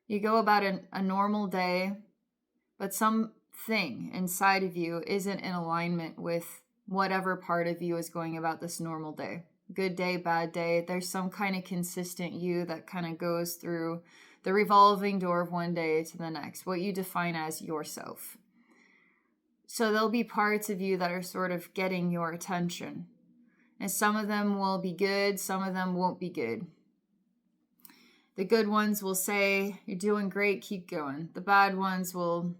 You go about a normal day, but something inside of you isn't in alignment with whatever part of you is going about this normal day. Good day, bad day. There's some kind of consistent you that kind of goes through the revolving door of one day to the next, what you define as yourself. So there'll be parts of you that are sort of getting your attention. And some of them will be good, some of them won't be good. The good ones will say, you're doing great, keep going. The bad ones will...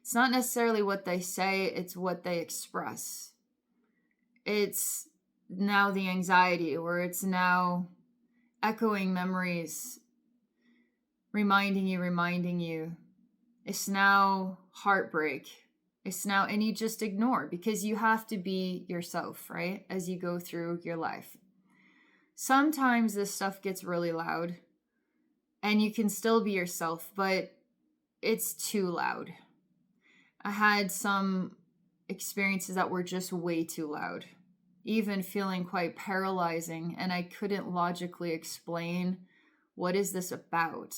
It's not necessarily what they say, it's what they express. It's now the anxiety, or it's now echoing memories, reminding you. It's now heartbreak. It's now, and you just ignore because you have to be yourself, right? As you go through your life. Sometimes this stuff gets really loud and you can still be yourself, but it's too loud. I had some experiences that were just way too loud, even feeling quite paralyzing, and I couldn't logically explain what is this about.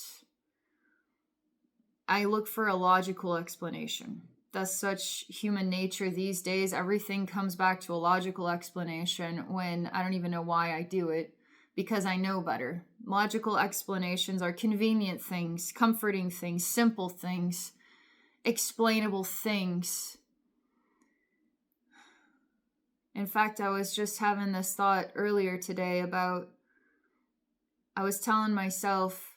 I look for a logical explanation. That's such human nature these days. Everything comes back to a logical explanation when I don't even know why I do it, because I know better. Logical explanations are convenient things, comforting things, simple things, explainable things. In fact, I was just having this thought earlier today about, I was telling myself,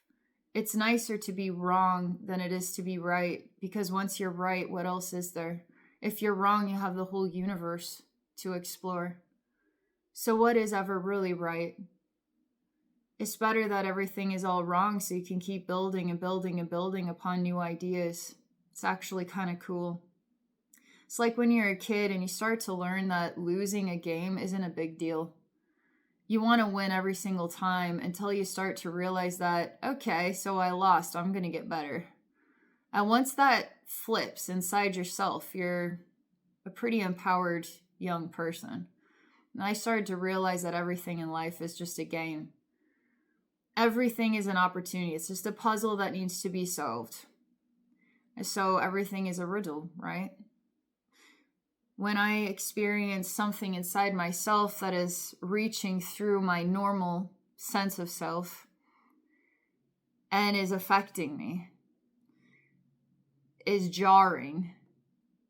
it's nicer to be wrong than it is to be right, because once you're right, what else is there? If you're wrong, you have the whole universe to explore. So what is ever really right? It's better that everything is all wrong so you can keep building and building and building upon new ideas. It's actually kind of cool. It's like when you're a kid and you start to learn that losing a game isn't a big deal. You want to win every single time until you start to realize that, okay, so I lost, I'm going to get better. And once that flips inside yourself, you're a pretty empowered young person. And I started to realize that everything in life is just a game. Everything is an opportunity. It's just a puzzle that needs to be solved. And so everything is a riddle, right? When I experience something inside myself that is reaching through my normal sense of self and is affecting me, is jarring,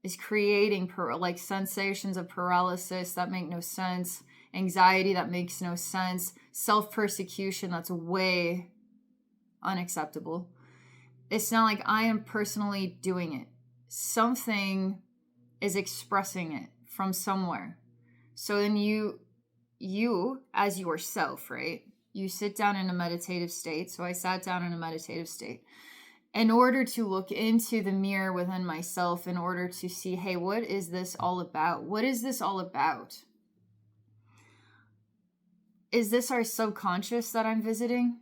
is creating like sensations of paralysis that make no sense, anxiety that makes no sense, self-persecution that's way unacceptable. It's not like I am personally doing it. Something is expressing it from somewhere. So then you as yourself, right? You sit down in a meditative state. So I sat down in a meditative state in order to look into the mirror within myself, in order to see, hey, what is this all about? What is this all about? Is this our subconscious that I'm visiting?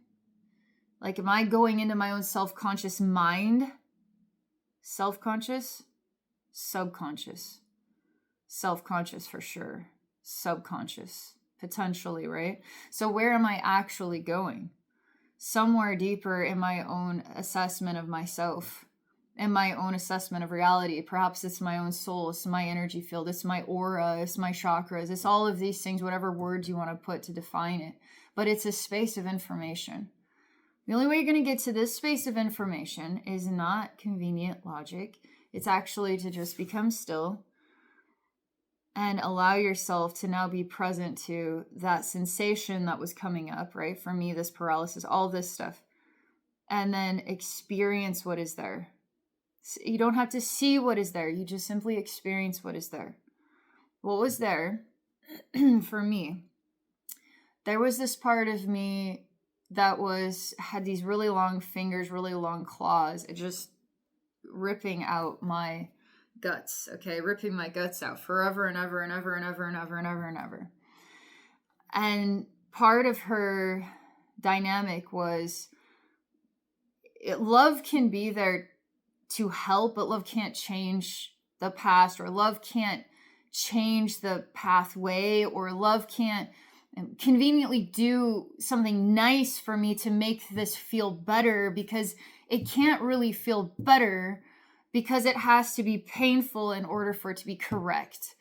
Like, am I going into my own self-conscious mind? Self-conscious? Subconscious. Self-conscious for sure. Subconscious. Potentially, right? So where am I actually going? Somewhere deeper in my own assessment of myself, in my own assessment of reality. Perhaps it's my own soul, it's my energy field, it's my aura, it's my chakras, it's all of these things, whatever words you want to put to define it. But it's a space of information. The only way you're going to get to this space of information is not convenient logic. It's actually to just become still and allow yourself to now be present to that sensation that was coming up, right? For me, this paralysis, all this stuff. And then experience what is there. You don't have to see what is there. You just simply experience what is there. What was there for me? There was this part of me that had these really long fingers, really long claws, just ripping out my guts, okay? Ripping my guts out forever and ever and ever and ever and ever and ever and ever. And part of her dynamic was love can be there to help, but love can't change the past, or love can't change the pathway, or love can't conveniently do something nice for me to make this feel better, because it can't really feel better because it has to be painful in order for it to be correct.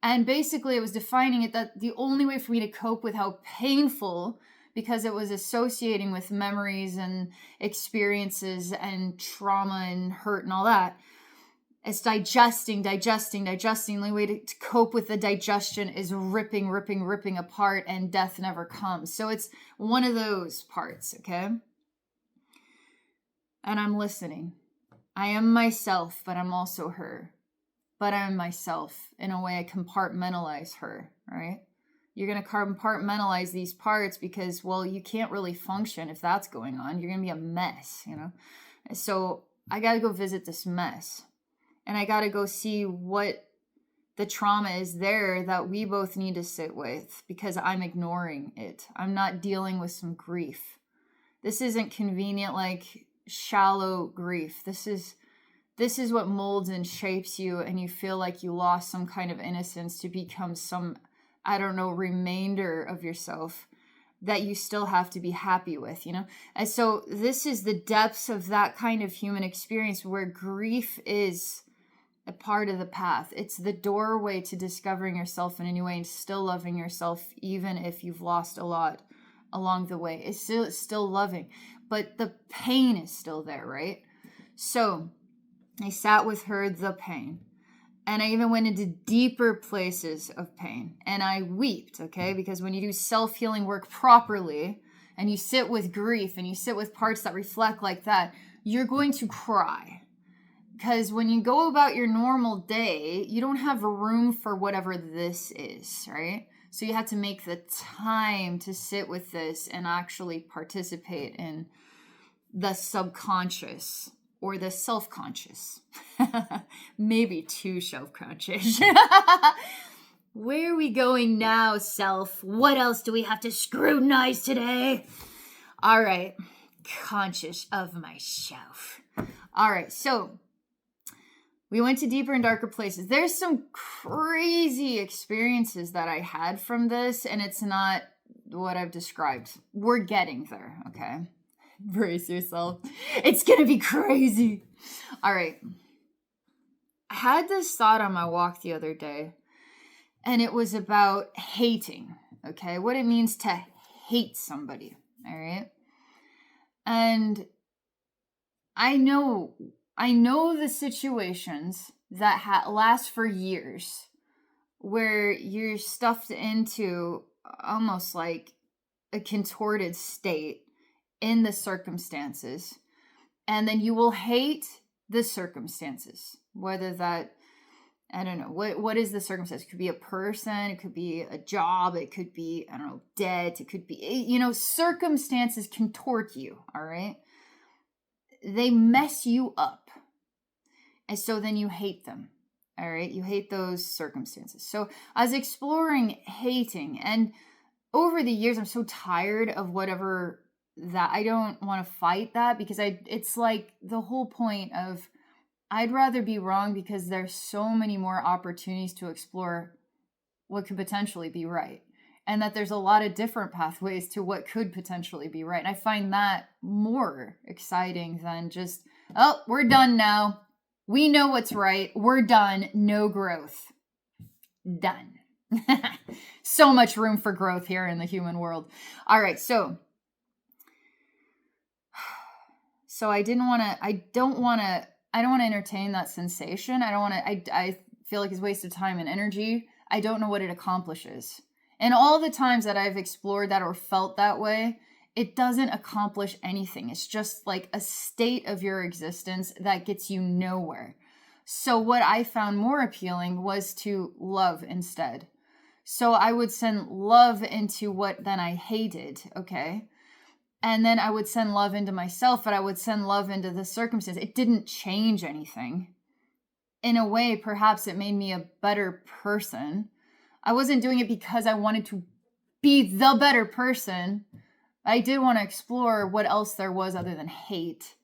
And basically it was defining it that the only way for me to cope with how painful, because it was associating with memories and experiences and trauma and hurt and all that, it's digesting. The only way to cope with the digestion is ripping apart, and death never comes. So it's one of those parts, okay? And I'm listening. I am myself, but I'm also her. But I'm myself. In a way, I compartmentalize her, right? You're going to compartmentalize these parts because, well, you can't really function if that's going on. You're going to be a mess, you know? So I got to go visit this mess. And I got to go see what the trauma is there that we both need to sit with, because I'm ignoring it. I'm not dealing with some grief. This isn't convenient, like shallow grief. This is what molds and shapes you, and you feel like you lost some kind of innocence to become some, I don't know, remainder of yourself that you still have to be happy with, you know? And so this is the depths of that kind of human experience, where grief is a part of the path. It's the doorway to discovering yourself in a new way and still loving yourself, even if you've lost a lot along the way. It's still loving, but the pain is still there, right? So I sat with her, the pain, and I even went into deeper places of pain, and I wept, okay? Because when you do self-healing work properly, and you sit with grief, and you sit with parts that reflect like that, you're going to cry. Because when you go about your normal day, you don't have room for whatever this is, right? So you have to make the time to sit with this and actually participate in the subconscious or the self-conscious. Maybe too self-conscious. Where are we going now, self? What else do we have to scrutinize today? All right. Conscious of myself. All right. So we went to deeper and darker places. There's some crazy experiences that I had from this, and it's not what I've described. We're getting there, okay? Brace yourself. It's gonna be crazy. All right. I had this thought on my walk the other day, and it was about hating, okay? What it means to hate somebody, all right? And I know the situations that last for years, where you're stuffed into almost like a contorted state in the circumstances, and then you will hate the circumstances, whether that, I don't know, what is the circumstance? It could be a person, it could be a job, it could be, I don't know, debt, it could be, you know, circumstances contort you, all right? They mess you up. And so then you hate them, all right? You hate those circumstances. So I was exploring hating, and over the years, I'm so tired of whatever that, I don't want to fight that, because it's like the whole point of, I'd rather be wrong, because there's so many more opportunities to explore what could potentially be right. And that there's a lot of different pathways to what could potentially be right. And I find that more exciting than just, oh, we're done now. We know what's right. We're done. No growth. Done. So much room for growth here in the human world. All right. So I don't want to entertain that sensation. I feel like it's a waste of time and energy. I don't know what it accomplishes. And all the times that I've explored that or felt that way, it doesn't accomplish anything. It's just like a state of your existence that gets you nowhere. So what I found more appealing was to love instead. So I would send love into what then I hated, okay? And then I would send love into myself, but I would send love into the circumstance. It didn't change anything. In a way, perhaps it made me a better person. I wasn't doing it because I wanted to be the better person. I did want to explore what else there was other than hate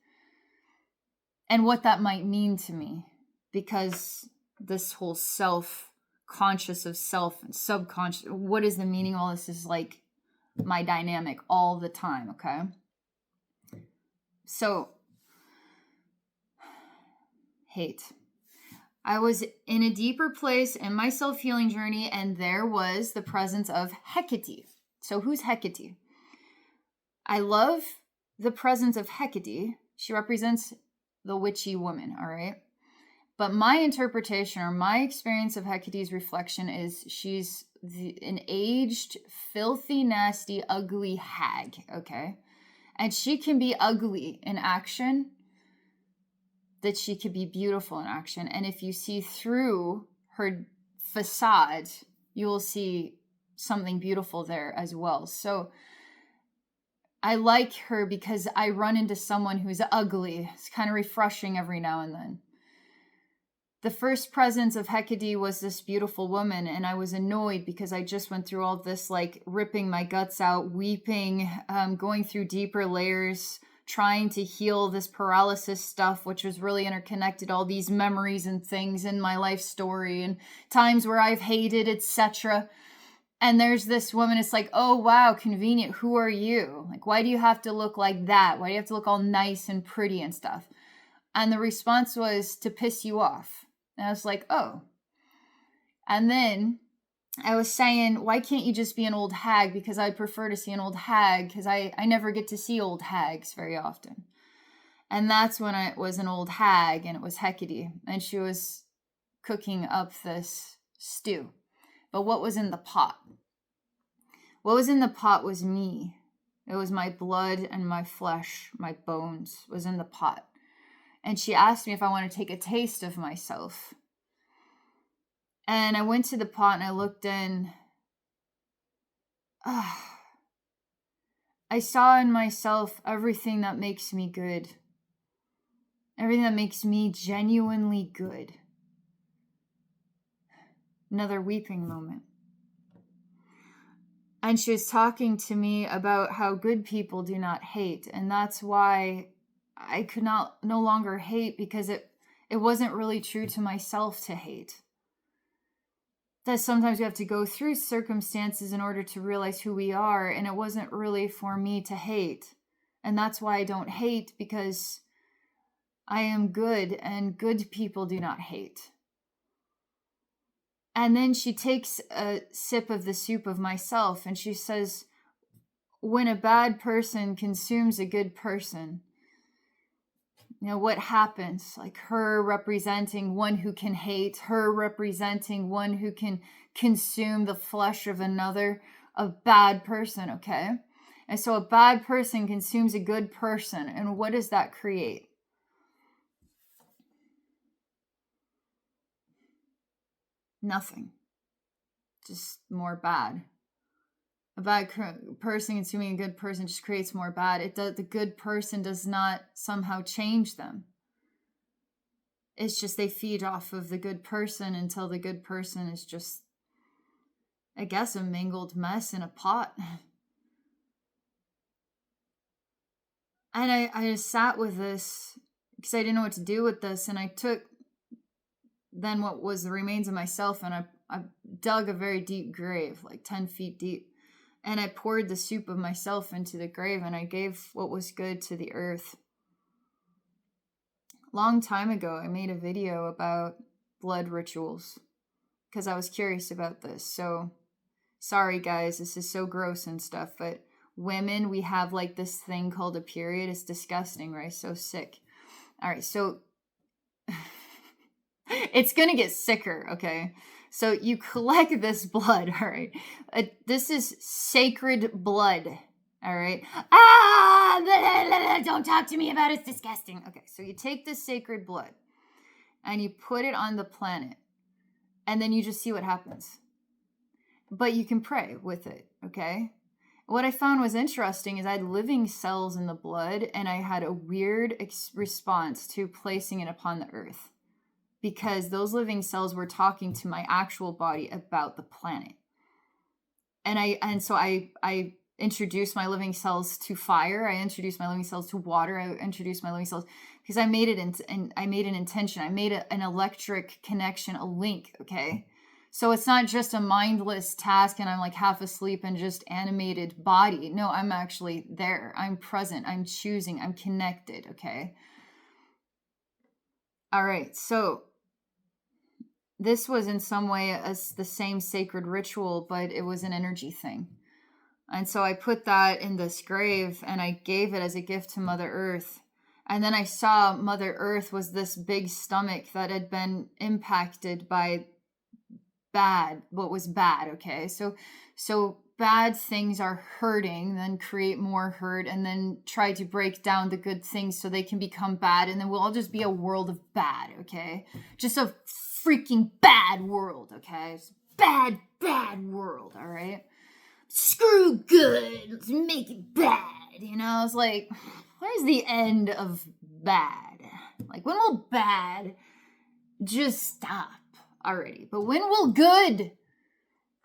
and what that might mean to me, because this whole self conscious of self and subconscious. What is the meaning of all this is like my dynamic all the time, okay? So, hate. I was in a deeper place in my self-healing journey, and there was the presence of Hecate. So who's Hecate? I love the presence of Hecate. She represents the witchy woman, all right? But my interpretation or my experience of Hecate's reflection is she's an aged, filthy, nasty, ugly hag, okay? And she can be ugly in action, that she could be beautiful in action. And if you see through her facade, you will see something beautiful there as well. So I like her because I run into someone who's ugly. It's kind of refreshing every now and then. The first presence of Hecate was this beautiful woman, and I was annoyed because I just went through all this, like ripping my guts out, weeping, going through deeper layers, trying to heal this paralysis stuff, which was really interconnected, all these memories and things in my life story and times where I've hated, etc. And there's this woman, it's like, oh, wow, convenient. Who are you? Like, why do you have to look like that? Why do you have to look all nice and pretty and stuff? And the response was to piss you off. And I was like, oh. And then I was saying, why can't you just be an old hag? Because I'd prefer to see an old hag because I never get to see old hags very often. And that's when I was an old hag, and it was Hecate. And she was cooking up this stew. But what was in the pot? What was in the pot was me. It was my blood and my flesh, my bones was in the pot. And she asked me if I want to take a taste of myself. And I went to the pot and I looked in. I saw in myself everything that makes me good. Everything that makes me genuinely good. Another weeping moment. And she was talking to me about how good people do not hate. And that's why I could no longer hate, because it wasn't really true to myself to hate. That sometimes we have to go through circumstances in order to realize who we are, and it wasn't really for me to hate. And that's why I don't hate, because I am good, and good people do not hate. And then she takes a sip of the soup of myself, and she says, when a bad person consumes a good person, you know, what happens? Like her representing one who can hate, her representing one who can consume the flesh of another, a bad person, okay? And so a bad person consumes a good person. And what does that create? Nothing. Just more bad. A bad person consuming a good person just creates more bad. The good person does not somehow change them. It's just they feed off of the good person until the good person is just, I guess, a mangled mess in a pot. And I just sat with this because I didn't know what to do with this. And I took then what was the remains of myself, and I dug a very deep grave, like 10 feet deep. And I poured the soup of myself into the grave, and I gave what was good to the earth. Long time ago, I made a video about blood rituals because I was curious about this. So, sorry guys, this is so gross and stuff, but women, we have like this thing called a period. It's disgusting, right? So sick. All right, so it's going to get sicker, okay? So you collect this blood, all right? This is sacred blood, all right? Don't talk to me about it. It's disgusting. Okay, so you take this sacred blood and you put it on the planet, and then you just see what happens. But you can pray with it, okay? What I found was interesting is I had living cells in the blood, and I had a weird response to placing it upon the earth, because those living cells were talking to my actual body about the planet. And so I introduced my living cells to fire. I introduced my living cells to water. I introduced my living cells because I made it I made an intention. I made an electric connection, a link, okay? So it's not just a mindless task and I'm like half asleep and just animated body. No, I'm actually there. I'm present. I'm choosing. I'm connected. Okay. All right. So this was in some way as the same sacred ritual, but it was an energy thing. And so I put that in this grave and I gave it as a gift to Mother Earth. And then I saw Mother Earth was this big stomach that had been impacted by what was bad. Okay. So bad things are hurting, then create more hurt, and then try to break down the good things so they can become bad. And then we'll all just be a world of bad. Okay. Just a freaking bad world. Okay. It's bad world. All right. Screw good. Let's make it bad. I was like, what is the end of bad? Like, when will bad just stop already? But when will good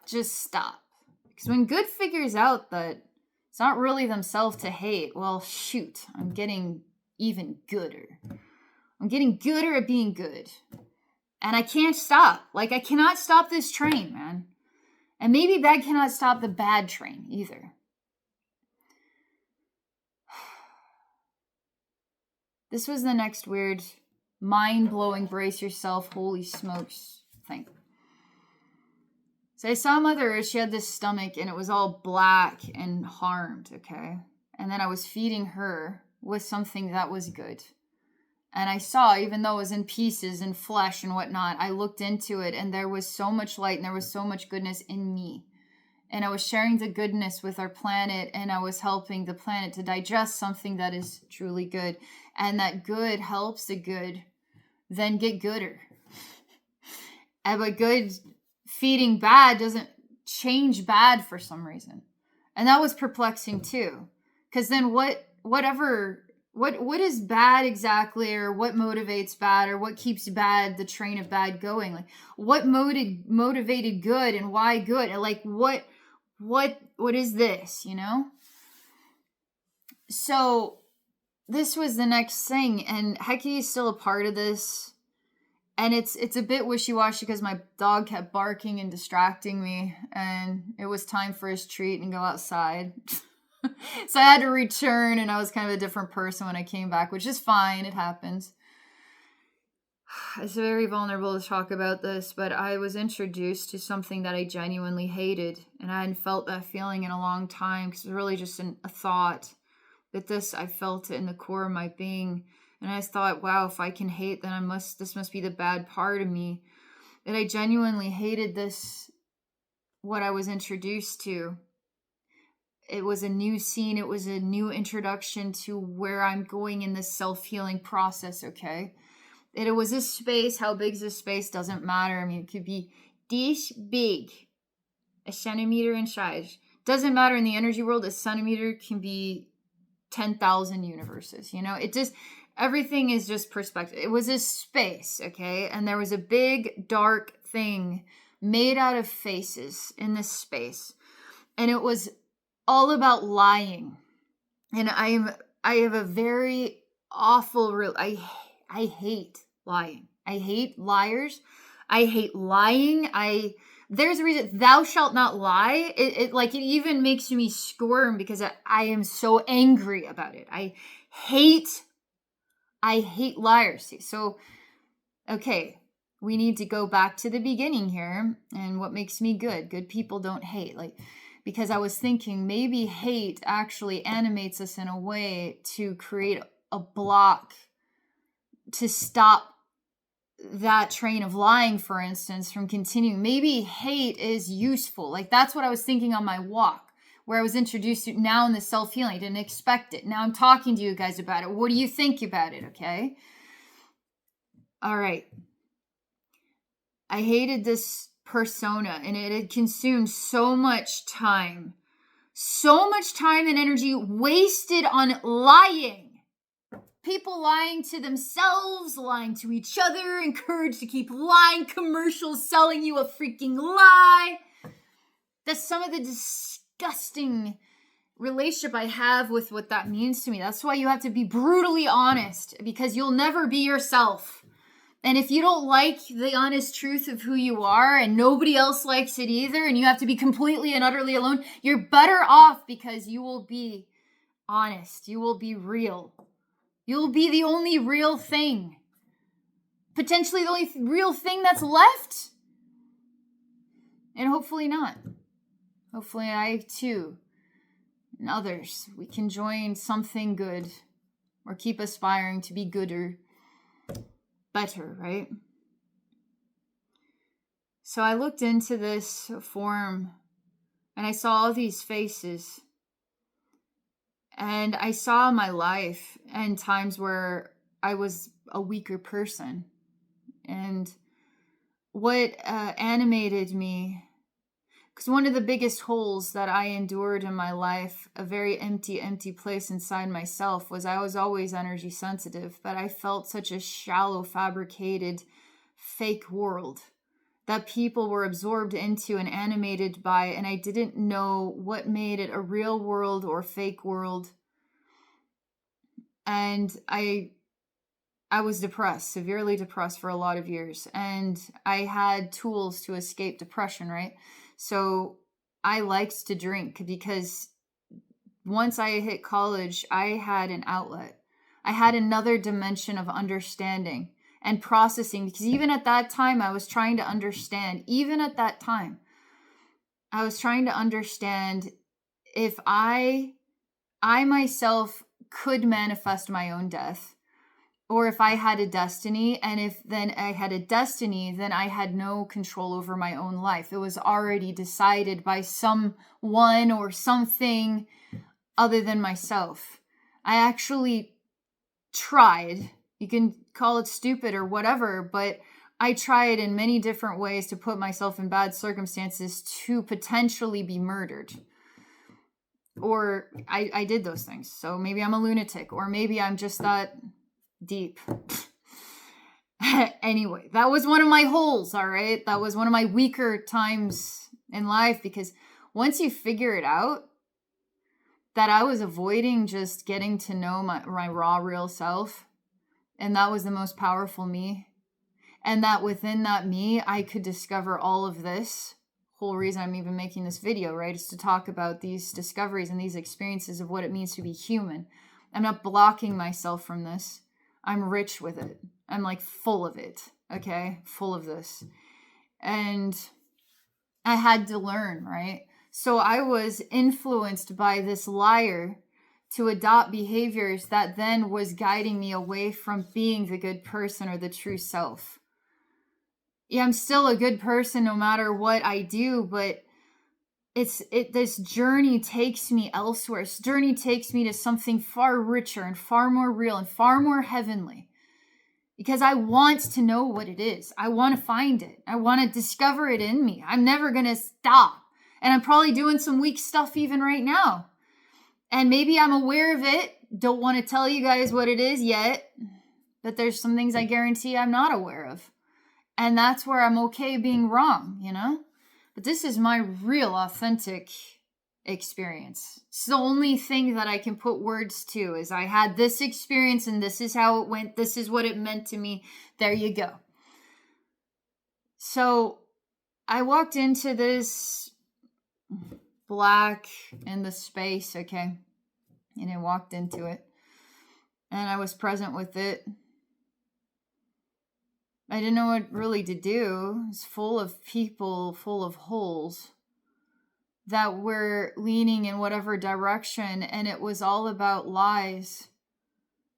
just stop? Because when good figures out that it's not really themselves to hate, well, shoot, I'm getting even gooder. I'm getting gooder at being good. And I can't stop. Like, I cannot stop this train, man. And maybe bad cannot stop the bad train either. This was the next weird, mind-blowing, brace yourself, holy smokes thing. So I saw Mother Earth, she had this stomach and it was all black and harmed, okay? And then I was feeding her with something that was good. And I saw, even though it was in pieces and flesh and whatnot, I looked into it and there was so much light and there was so much goodness in me. And I was sharing the goodness with our planet and I was helping the planet to digest something that is truly good. And that good helps the good then get gooder. But good feeding bad doesn't change bad for some reason. And that was perplexing too. Because then what is bad exactly, or what motivates bad, or what keeps bad, the train of bad going? Like, what motivated good and why good? And like, what is this, So this was the next thing, and Hecate is still a part of this. And it's a bit wishy-washy because my dog kept barking and distracting me, and it was time for his treat and go outside. So I had to return, and I was kind of a different person when I came back, which is fine. It happens. It's very vulnerable to talk about this, but I was introduced to something that I genuinely hated, and I hadn't felt that feeling in a long time because it was really just a thought. But I felt it in the core of my being, and I thought, wow, if I can hate, then this must be the bad part of me. And I genuinely hated this, what I was introduced to. It was a new scene. It was a new introduction to where I'm going in this self-healing process, okay? And it was a space. How big is this space? Doesn't matter. I mean, it could be this big, a centimeter in size. Doesn't matter. In the energy world, a centimeter can be 10,000 universes. It just, everything is just perspective. It was a space, okay? And there was a big, dark thing made out of faces in this space. And it was all about lying. And I have a very awful, I hate lying. I hate liars. I hate lying. There's a reason, thou shalt not lie. It even makes me squirm because I am so angry about it. I hate liars. So, okay, we need to go back to the beginning here. And what makes me good? Good people don't hate. Because I was thinking maybe hate actually animates us in a way to create a block to stop that train of lying, for instance, from continuing. Maybe hate is useful. That's what I was thinking on my walk, where I was introduced to now in the self-healing. I didn't expect it. Now I'm talking to you guys about it. What do you think about it? Okay. All right. I hated this persona, and it had consumed so much time and energy wasted on lying. People lying to themselves, lying to each other, encouraged to keep lying, commercials selling you a freaking lie. That's some of the disgusting relationship I have with what that means to me. That's why you have to be brutally honest, because you'll never be yourself. And if you don't like the honest truth of who you are and nobody else likes it either, and you have to be completely and utterly alone, you're better off because you will be honest. You will be real. You'll be the only real thing. Potentially the only real thing that's left. And hopefully not. Hopefully I too and others, we can join something good or keep aspiring to be gooder, better, right? So I looked into this form and I saw all these faces, and I saw my life and times where I was a weaker person. And what animated me, because one of the biggest holes that I endured in my life, a very empty place inside myself, was I was always energy sensitive, but I felt such a shallow, fabricated, fake world that people were absorbed into and animated by, and I didn't know what made it a real world or fake world. And I was depressed, severely depressed for a lot of years, and I had tools to escape depression, right? So I liked to drink because once I hit college, I had an outlet. I had another dimension of understanding and processing, because even at that time, I was trying to understand. Even at that time, I was trying to understand if I myself could manifest my own death, or if I had a destiny, and if then I had a destiny, then I had no control over my own life. It was already decided by someone or something other than myself. I actually tried, you can call it stupid or whatever, but I tried in many different ways to put myself in bad circumstances to potentially be murdered. Or I did those things. So maybe I'm a lunatic, or maybe I'm just that deep. Anyway, that was one of my holes, all right? That was one of my weaker times in life, because once you figure it out, that I was avoiding just getting to know my raw, real self, and that was the most powerful me, and that within that me, I could discover all of this. Whole reason I'm even making this video, right, is to talk about these discoveries and these experiences of what it means to be human. I'm not blocking myself from this. I'm rich with it. I'm like full of it, okay? Full of this. And I had to learn, right? So I was influenced by this liar to adopt behaviors that then was guiding me away from being the good person or the true self. Yeah, I'm still a good person no matter what I do, but this journey takes me elsewhere. This journey takes me to something far richer and far more real and far more heavenly, because I want to know what it is. I want to find it. I want to discover it in me. I'm never going to stop. And I'm probably doing some weak stuff even right now. And maybe I'm aware of it. Don't want to tell you guys what it is yet, but there's some things I guarantee I'm not aware of. And that's where I'm okay being wrong, you know? But this is my real authentic experience. It's the only thing that I can put words to, is I had this experience and this is how it went. This is what it meant to me. There you go. So I walked into this black in the space, okay? And I walked into it and I was present with it. I didn't know what really to do. It's full of people, full of holes that were leaning in whatever direction. And it was all about lies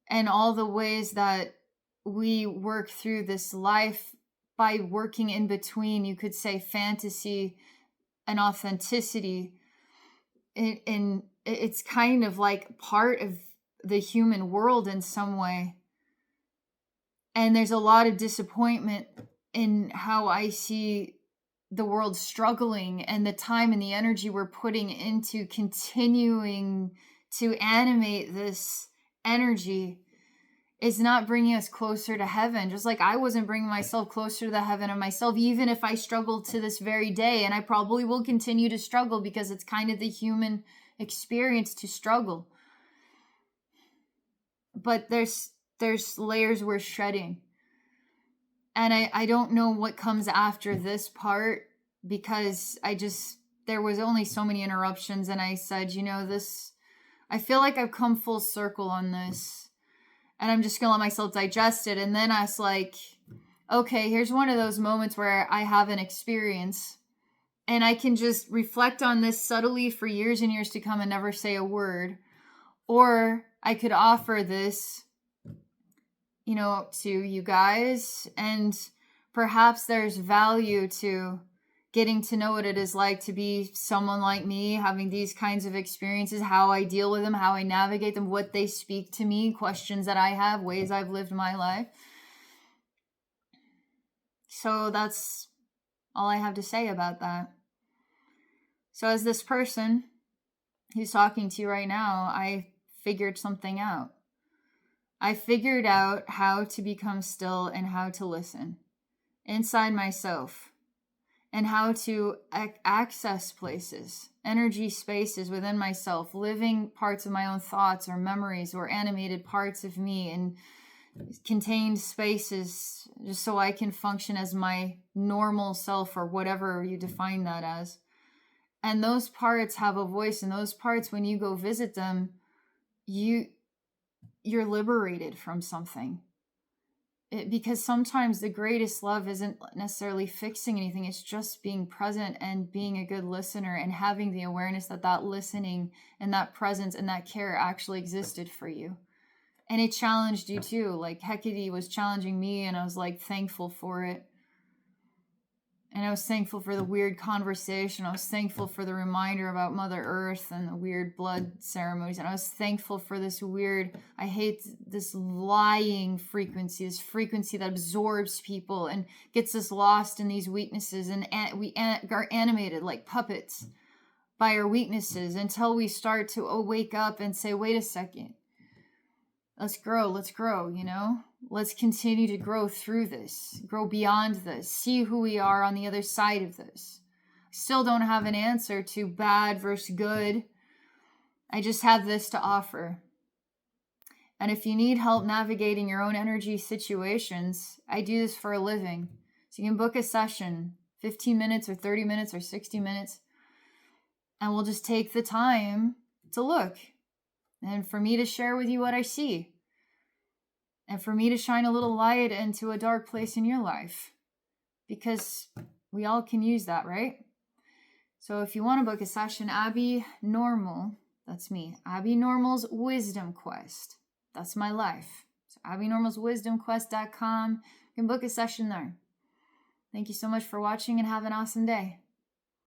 and all the ways that we work through this life by working in between, you could say, fantasy and authenticity. It's kind of like part of the human world in some way. And there's a lot of disappointment in how I see the world struggling, and the time and the energy we're putting into continuing to animate this energy is not bringing us closer to heaven. Just like I wasn't bringing myself closer to the heaven of myself, even if I struggled to this very day. And I probably will continue to struggle, because it's kind of the human experience to struggle. But there's layers we're shedding. And I don't know what comes after this part, because there was only so many interruptions, and I said, I feel like I've come full circle on this, and I'm just gonna let myself digest it. And then I was like, okay, here's one of those moments where I have an experience and I can just reflect on this subtly for years and years to come and never say a word. Or I could offer this, to you guys, and perhaps there's value to getting to know what it is like to be someone like me, having these kinds of experiences, how I deal with them, how I navigate them, what they speak to me, questions that I have, ways I've lived my life. So that's all I have to say about that. So as this person who's talking to you right now, I figured something out. I figured out how to become still and how to listen inside myself, and how to access places, energy spaces within myself, living parts of my own thoughts or memories or animated parts of me, and contained spaces, just so I can function as my normal self, or whatever you define that as. And those parts have a voice, and those parts, when you go visit them, you're liberated from something. Because sometimes the greatest love isn't necessarily fixing anything. It's just being present and being a good listener, and having the awareness that listening and that presence and that care actually existed for you. And it challenged you too. Like Hecate was challenging me, and I was like thankful for it. And I was thankful for the weird conversation. I was thankful for the reminder about Mother Earth and the weird blood ceremonies. And I was thankful for this weird, I hate this lying frequency, this frequency that absorbs people and gets us lost in these weaknesses. And we are animated like puppets by our weaknesses, until we start to wake up and say, wait a second. Let's grow, Let's continue to grow through this, grow beyond this, see who we are on the other side of this. I still don't have an answer to bad versus good. I just have this to offer. And if you need help navigating your own energy situations, I do this for a living. So you can book a session, 15 minutes or 30 minutes or 60 minutes, and we'll just take the time to look. And for me to share with you what I see. And for me to shine a little light into a dark place in your life. Because we all can use that, right? So if you want to book a session, Abbey Normal, that's me. Abbey Normal's Wisdom Quest. That's my life. So abbeynormalswisdomquest.com. You can book a session there. Thank you so much for watching, and have an awesome day.